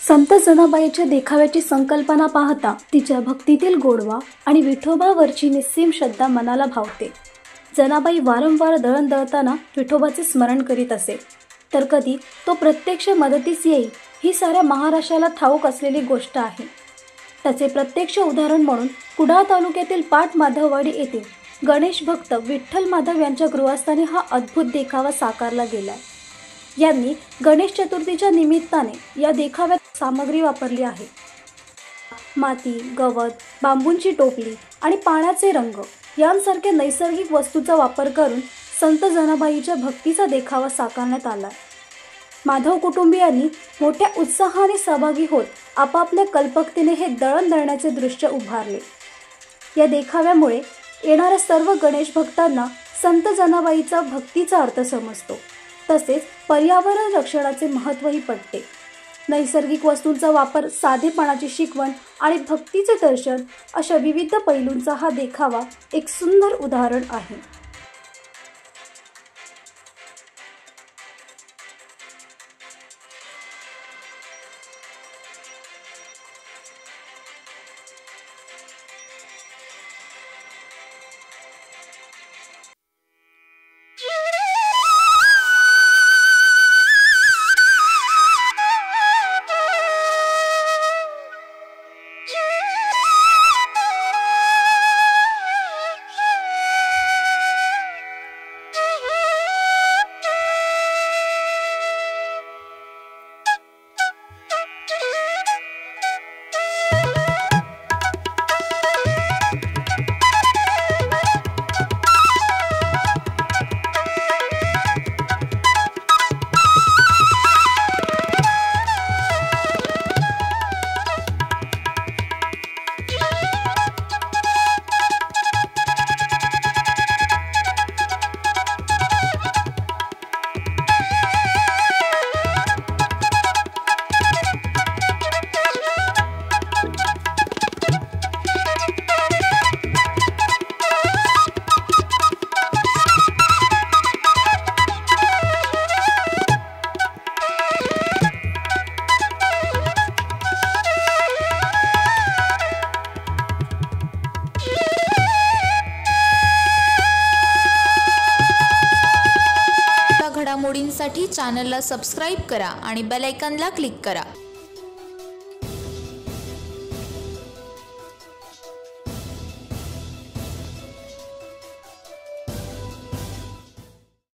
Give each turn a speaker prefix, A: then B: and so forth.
A: संत जनाबाईच्या देखाव्याची संकल्पना पाहता तिच्या भक्तीतील गोडवा आणि विठोबावरची निस्सीम श्रद्धा मनाला भावते। जनाबाई वारंवार दळण दळताना विठोबाचे स्मरण करीत असे, तर कधी तो प्रत्यक्ष मदतीस येईल ही साऱ्या महाराष्ट्राला ठाऊक असलेली गोष्ट आहे। त्याचे प्रत्यक्ष उदाहरण म्हणून कुडाळ तालुक्यातील पाट माधववाडी येथे गणेश भक्त विठ्ठल माधव यांच्या गृहस्थानी हा अद्भुत देखावा साकारला गेलाय। यांनी गणेश चतुर्थीच्या निमित्ताने या देखाव्यात सामग्री वापरली आहे। माती, गवत, बांबूंची टोपली आणि पाण्याचे रंग यांसारख्या नैसर्गिक वस्तूंचा वापर करून संत जनाबाईच्या भक्तीचा देखावा साकारण्यात आला। माधव कुटुंबियांनी मोठ्या उत्साहाने सहभागी होत आपापल्या कल्पकतेने हे दळण दळण्याचे दृश्य उभारले। या देखाव्यामुळे येणाऱ्या सर्व गणेश भक्तांना संत जनाबाईचा भक्तीचा अर्थ समजतो, तसेच पर्यावरण रक्षणाचे महत्त्वही पटते। नैसर्गिक वस्तूंचा वापर, साधेपणाची शिकवण आणि भक्तीचे दर्शन अशा विविध पैलूंचा हा देखावा एक सुंदर उदाहरण आहे।
B: घडामोडींसाठी चॅनलला सबस्क्राईब करा आणि बेल आयकॉनला क्लिक करा।